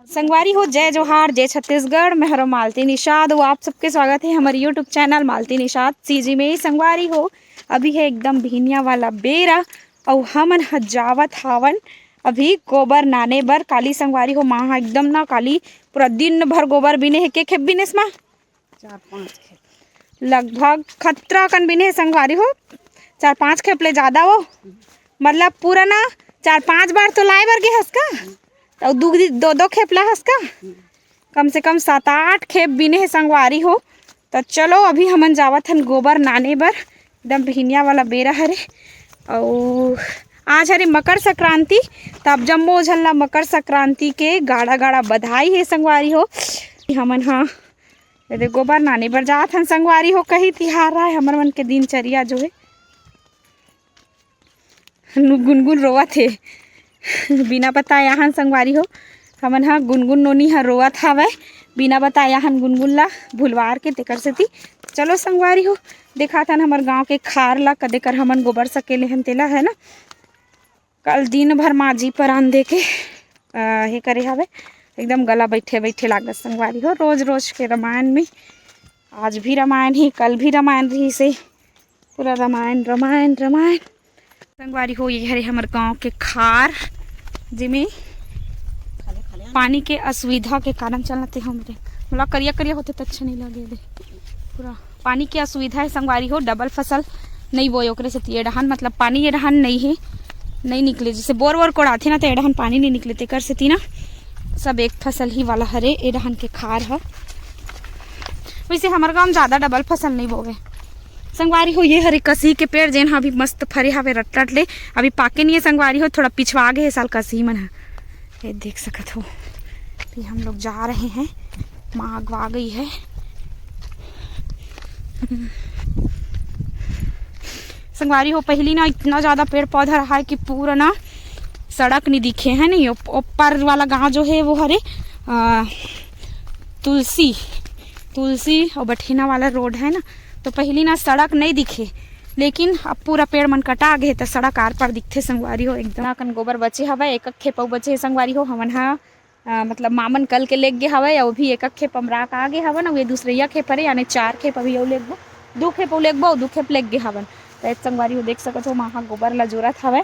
संगवारी हो, जय जोहार, जय छत्तीसगढ़। मैं हरो मालती निषाद, वो आप सबके स्वागत है हमारे यूट्यूब चैनल मालती निषाद सीजी में। संगवारी हो, अभी है एकदम भिनिया वाला बेरा और हमन जावत हावन अभी गोबर नाने बर। काली संगवारी हो, माँ हा एकदम ना काली पूरा दिन भर गोबर बिने है। के खेप बिनेस माँ? 4-5 खेप लगभग खतरा कन बिने है संगवारी हो। 4-5 खेप ले ज्यादा वो मतलब पूरा ना 4-5 बार तो लाए बर गे हस का और दो खेप ला हस का। कम से कम 7-8 खेप बिने है संगवारी हो। तो चलो अभी हमन जावत हन गोबर नाने बर। एकदम भिनिया वाला बेरा हरे और आज हरे मकर संक्रांति। तब जम्मो झन ला मकर संक्रांति के गाड़ा गाड़ा बधाई है संगवारी हो। हमन हाँ यदि गोबर नाने बर जात हन संगवारी हो। कहीं तिहार रहा है हमर मन के दिनचर्या जो है। गुनगुन रोवत है बिना बताए हन संगवारी हो। हमन हा गुनगुन नोनी हा रोवत हावय बिना बताए हन गुनगुन ला भुलवार के तेकर सेती। चलो संगवारी हो देखा था हमर गांव के खार ला कदे कर हमन गोबर सकेले हन तेला है ना। कल दिन भर माझी पर आन दे के हे करे हावे। एकदम गला बैठे बैठे लागत संगवारी हो। रोज रोज के रामायण में आज भी रामायण ही, कल भी रामायण रही से। पूरा रामायण रामायण रामायण संगवारी हो। ये हरे हमर गांव के खार जिमें पानी के असुविधा के कारण चलते हो मेरे मतलब करिया करिया होते तो अच्छा नहीं लगे दे। पूरा पानी की असुविधा है संगवारी हो। डबल फसल नहीं बोए ओकरे से एडहन मतलब पानी एडहन नहीं है, नहीं निकले। जैसे बोर वोर कोड़ाथे ना तो एडहन पानी नहीं निकले तेकर से ना सब एक फसल ही वाला हरे एडहन के खार है। वैसे हमारे गाँव में ज़्यादा डबल फसल नहीं बोगे संगवारी हो। ये हरे कसी के पेड़ जेन अभी मस्त फरे हवे रट रट ले। अभी पाके नहीं है संगवारी हो, थोड़ा पिछवा गए साल कसी मन है। ये देख सकत हो कि हम लोग जा रहे हैं। माँ अगवा गई है। संगवारी हो पहली ना इतना ज़्यादा पेड़ पौधा रहा है कि पूरा ना सड़क नहीं दिखे है। नहीं ऊपर वाला गांव जो है वो हरे तुलसी और बठेना वाला रोड है ना। तो पहली ना सड़क नहीं दिखे, लेकिन अब पूरा पेड़ मन कटा गए तो सड़क आर पार दिखते संगवारी हो। एकदम कन गोबर बचे हवा, एक खेप बचे है संगवारी हो। हमन हा मतलब मामन कल के लेग गए हवा और भी एक खेप अमराक आ गए हवन। और ये दूसरे खेप हरे यानी 4 खेप अभी लेगबो। 2 खेप लेगबो 2 खेप लेग गए हवन। तो संगवारी हो देख सकत हो महा गोबर ला जोरत हवे।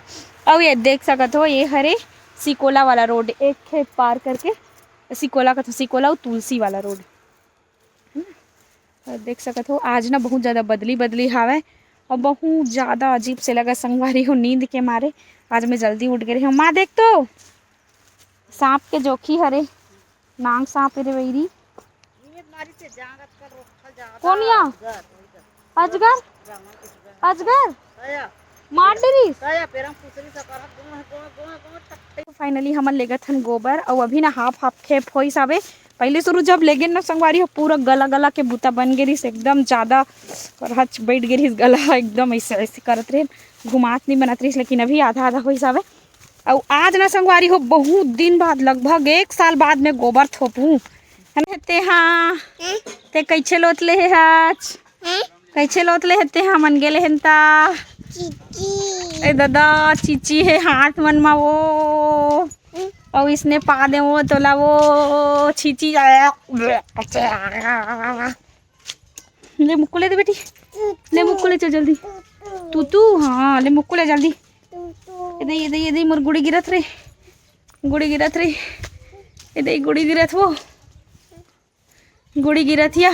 और ये देख सकत हो ये हरे सिकोला वाला रोड, एक खेप पार करके सिकोला का सिकोला और तुलसी वाला रोड देख सकत हो। आज ना बहुत ज़्यादा बदली हावे और बहुत ज़्यादा अजीब से लगा संगवारी हो। नींद के मारे आज मैं जल्दी उठ गई हूँ। माँ देख तो सांप के जोखी हरे नांग सांप रे वैरी कौन या अजगर अजगर मार डरी। फाइनली हमन लेगत हन गोबर और अभी ना हाफ खेप होई साबे। पहले शुरू जब लेगे ना संगवारी हो पूरा गला गला के बूता बन गे रही एकदम ज़्यादा करहच बैठ गे रही गला एकदम ऐसे ऐसे करत रहे घुमात नहीं बनत रही। लेकिन अभी आधा आधा होई साबे। और आज ना संगवारी हो बहुत दिन बाद लगभग 1 साल बाद में गोबर थोपू ते। हाँ ते कैसे लोत ले आज कैसे लोत ले हेते हाँ मन गेले हेंता ए दादा चीची है हाथ मन मा वो और इसने पा दे वो तोला वो चीची ले मुक्को ले दे बेटी, ले मुक्को ले चल जल्दी। तू हाँ ले मुक्को ले जल्दी। ये मोर गुड़ी गिरत रे ये गुड़ी गिरत वो गुड़ी गिरत या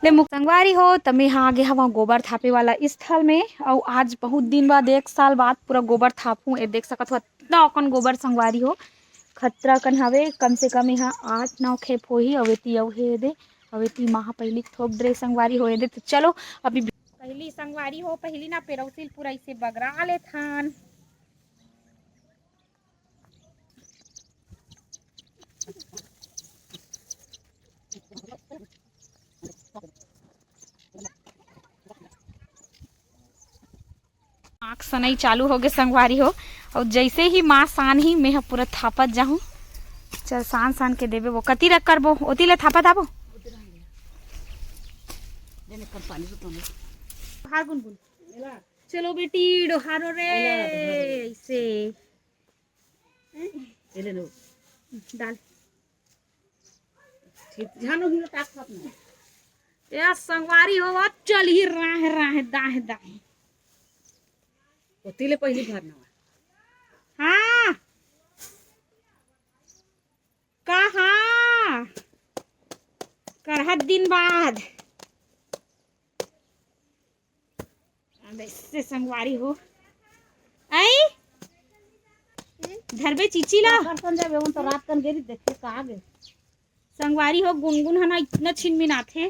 ले मुक संगवारी हो। तमे हाँ आगे हवा गोबर थापे वाला स्थल में और आज बहुत दिन बाद 1 साल बाद पूरा गोबर थापू। ये देख सकत हो इतना कन गोबर संगवारी हो खतरा कन हवे। कम से कम यहाँ 8-9 खेप हो ही अवेती अव हे दे अवेती महा पहली थोप ड्रे संगवारी हो दे। तो चलो अभी पहली संगवारी हो पहली ना पेरौसिल पूरा इसे बगरा ले थान। आँख सनई चालू हो गए संगवारी हो और जैसे ही माँ सान ही मैं पूरा थापत जाऊँ। चल सान सान के देवे वो कति रख करबो ओती ले थापत आबो हार गुनगुन चलो बेटी डोहारो रे ऐसे डाल झानो ही टाक खात ना या संगवारी हो चल ही राह राह दाह दाह ओतीले पहली भरना हाँ कहाँ करहत दिन बाद अब इससे संगवारी हो आई धरबे चीची ला करसन जाबे उन तो रात कन गेरी देखे कहां गए संगवारी हो गुनगुन हना इतना छिन मिनाथे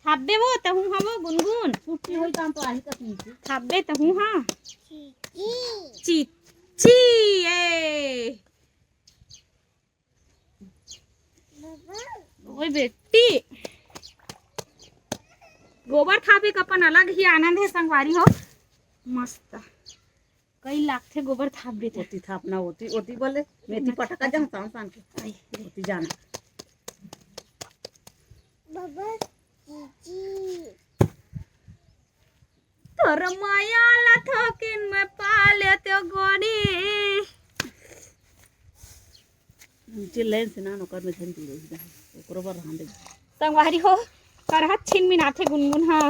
थाब्बे वो तहु हम गुनगुन छुट्टी होई काम तो आही कस नहीं थाब्बे तहु हाँ ची ची ए ओए बेटी गोबर थापे का अपन अलग ही आनंद है संगवारी हो मस्त कई लाख थे गोबर थाप देते ओती थापना ओती ओती बोले मेथी पटका जम सान सान के आई ओती जाना तोर माया ला थकिन में पाले तो गोड़ी चिल्लेन से ना नौकर में धन दी रही ओकरो बर रहन दे संगवारी हो करहत छिन मिनाथे गुनगुन हाँ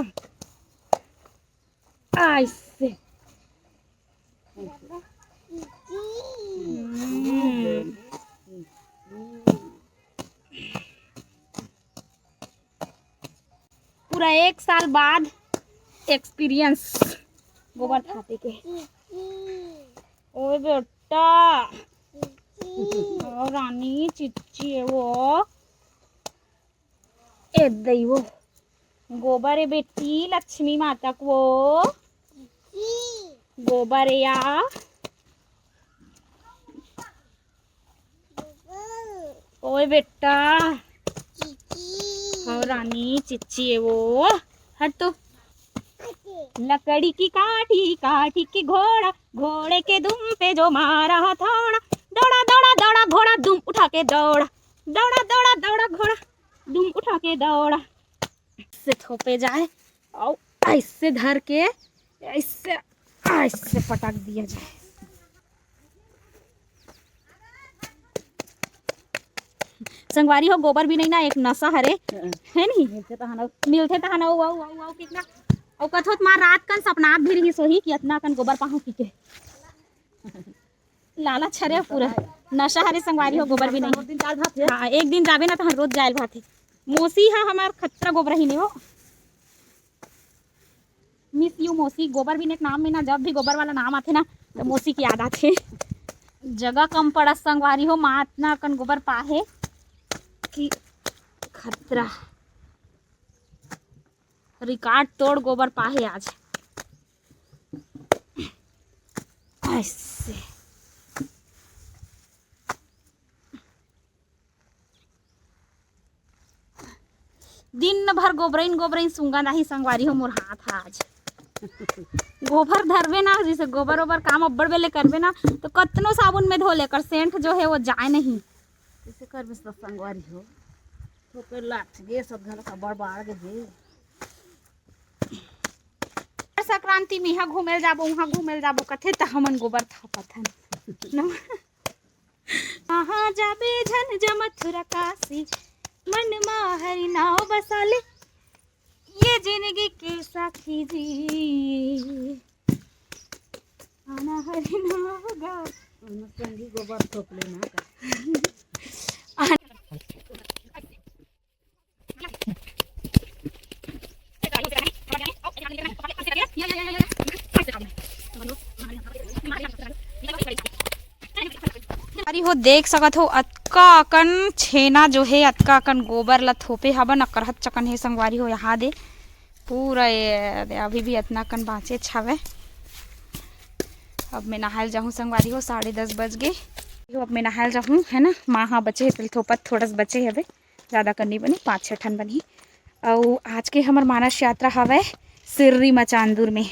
ऐसे पूरा 1 साल बाद एक्सपीरियंस गोबर थापे के ओए बेटा ओ रानी चिच्ची है वो ए दई वो गोबर है बेटी लक्ष्मी माता को गोबर है या ओए बेटा और रानी चिच्ची है वो हट तो लकड़ी की काठी काठी की घोड़ा घोड़े के दुम पे जो मारा थोड़ा दौड़ा दौड़ा दौड़ा घोड़ा दुम उठा के दौड़ा दौड़ा दौड़ा दौड़ा घोड़ा दुम उठा के दौड़ा ऐसे थोपे जाए और ऐसे धर के ऐसे ऐसे पटक दिया जाए संगवारी हो गोबर भी नहीं ना एक नशा हरे है नी मिलते तो हना मिलते तो हना वाओ वाओ वाओ कितना औ कथोत मार रात कन सपना भी रही सोही कि इतना कन गोबर पाहू की के लाला छरे पूरा नशा हरे संगवारी हो गोबर भी नहीं दिन चार भात है हाँ एक दिन जाबे ना तो रोज जायल भाथे मोसी है हमार खतरा गोबर ही नहीं हो मिस यू मोसी गोबर भी एक नाम में ना जब भी गोबर वाला नाम आते ना तो मोसी की याद आते जगह कम पड़ा संगवारी हो माँ इतना कन गोबर पाहे कि खतरा रिकॉर्ड तोड़ गोबर पाहे आज ऐसे दिन भर गोबरइन गोबरइन सूंगा नहीं संगवारी हो मोर हाथ आज गोबर धरबे ना जैसे गोबर ओबर काम अब्बड़ बेले करबे ना तो कतनो साबुन में धो लेकर सेंट जो है वो जाए नहीं कैसे करबे सब संगवारी हो तो कर लाट गे सब घर का बड़बाड़ गे हे संक्रांति में यहाँ घूमेल जाबो वहाँ घूमेल जाबो कथे त हमन गोबर थापत हन कहाँ जाबे झन जमथुरा काशी मन हरि नाव बसाले ये जिंदगी के साथी जी आना हरि नाव गा संगी गोबर थोप लेना का अरे हो देख सकत हो अतका अकन छेना जो है अतका अकन गोबर ला थोपे हबन करहत चकन है संगवारी हो यहाँ दे पूरा ये अभी भी इतना कन बाँचे छावे अब मैं नहायल जाऊँ संगवारी हो 10:30 बज गए अब मैं नहायल जाऊँ है ना माँ हाँ बचे है तिल थोपत थोड़ा बचे है ज़्यादा करनी बनी 5-6 ठन बनी और आज के हमार मानस यात्रा हवे सिर्री मचांदुर में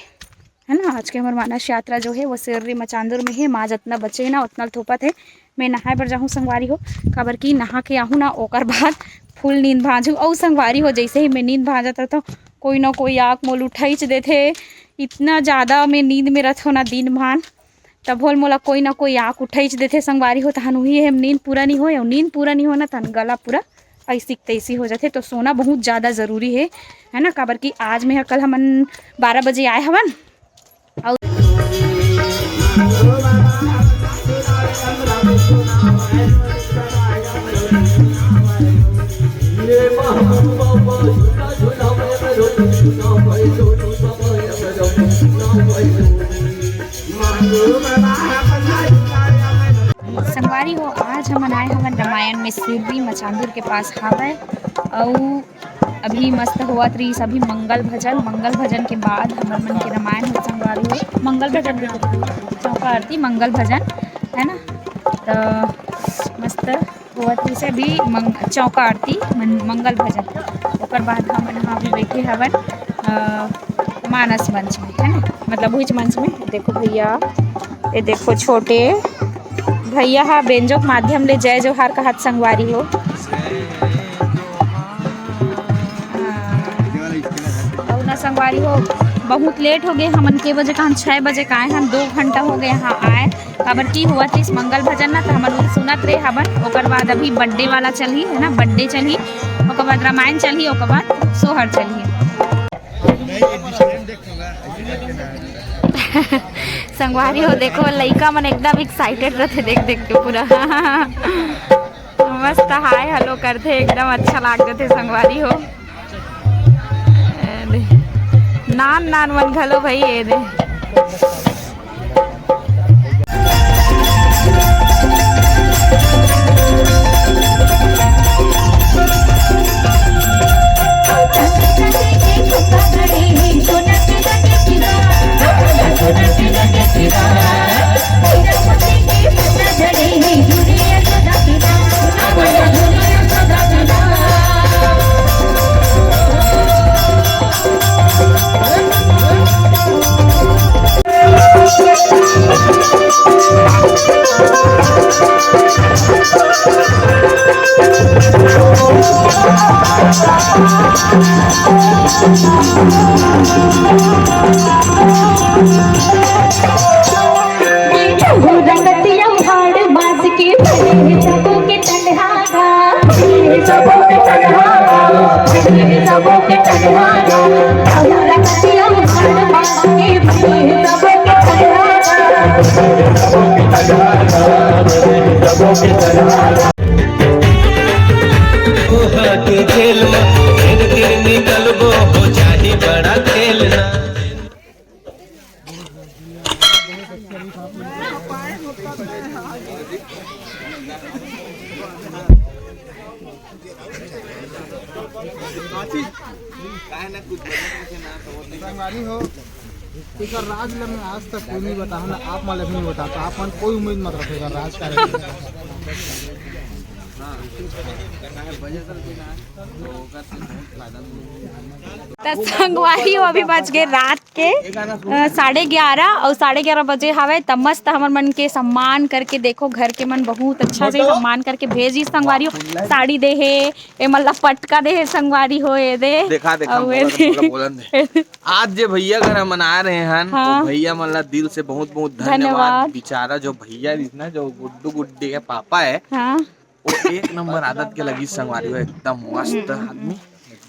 है ना आज के हमार मानस यात्रा जो है वो सिर्री मचांदुर में है माँ जितना बचे है ना उतना थोपत है मैं नहाए बर जाऊँ संगवारी हो काबर की नहा के आहूँ ना ओकर बाद फुल नींद भांजू और संगवारी हो जैसे ही मैं नींद भांजत तो कोई ना कोई आँख मोल उठाइच देते इतना ज़्यादा मैं नींद में रहत हो ना दिन भान तब होल मोला कोई ना कोई आँख उठैच देथे संगवारी हो, तहन वही है नींद पूरा नहीं हो, नींद पूरा नहीं होना तहन गला पूरा ऐसी तैसी हो जाते। तो सोना बहुत ज़्यादा ज़रूरी है ना, काबर कि आज में कल हमन 12 बजे आए हवन और संगवारी हो आज हमन आए हवन रामायण में सिररी मचांदुर के पास हावय और अभी मस्त होवत रही सभी मंगल भजन के बाद हमर मन के रामायण हो संगवारी हो मंगल भजन के चौका आरती मंगल भजन है ना। तो मस्त होवत रही से भी चौका आरती मंगल भजन ओकर बाद हमन यहाँ भी बैठे हवन मानस मंच में है ना, मतलब वही मंच में। देखो भैया ये देखो छोटे भैया हा बेंजो के माध्यम ले जय जोहार कहत संगवारी हो। और ना संगवारी हो बहुत लेट हो गए हमन के बजे कहाँ 6 बजे का आए हम 2 घंटा हो गए यहाँ आए। काबर की हुआ इस मंगल भजन ना तो हमन वही सुनत रहे हवन। ओकर बाद अभी बर्थडे वाला चली है ना, बर्थडे चली ओकर बाद रामायण चली ओकर बाद सोहर चली। संगवारी हो देखो लइका मन एकदम एक्साइटेड रहते देख देख के पूरा मस्त हाय हेलो करते एकदम अच्छा लागते संगवारी हो। नान नान मन घलो भाई ये दे खेल निकलबो हो चाही बड़ा खेलना। संगवारी हो एक राज ला मैं आज तक कोई नहीं बता ना, आप माले भी नहीं बता तो आप मन कोई उम्मीद मत रखेगा राज का संगवारी हो अभी बज गए रात के 11:30 और 11:30 बजे हवे तब मस्त हमर मन के सम्मान करके देखो घर के मन बहुत अच्छा से सम्मान करके भेजी संगवारी हो। साड़ी दे है ए मल्ला पटका दे है संगवारी हो ये दे देखा आज जे भैया घर मना रहे हैं हाँ। तो भैया मल्ला दिल से बहुत बहुत धन्यवाद। बेचारा जो भैया ना जो गुड्डू गुड्डी के पापा है हाँ। वो 1 नंबर आदत के लगी संगवारी हो, एकदम मस्त आदमी।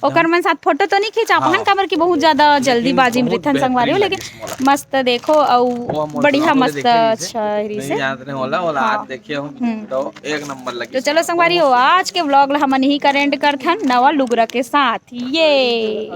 ओकर मन साथ फोटो तो नहीं खींचा अपन काबर की बहुत ज्यादा जल्दीबाजी में रिथन संगवारी हो, लेकिन मस्त देखो और बढ़िया मस्त शहरी से याद नहीं होला वाला आज देखिए तो 1 नंबर लगी। तो चलो संगवारी हो आज के व्लॉग ला हमन यही का एंड करथन नवा लुगरा के साथ ये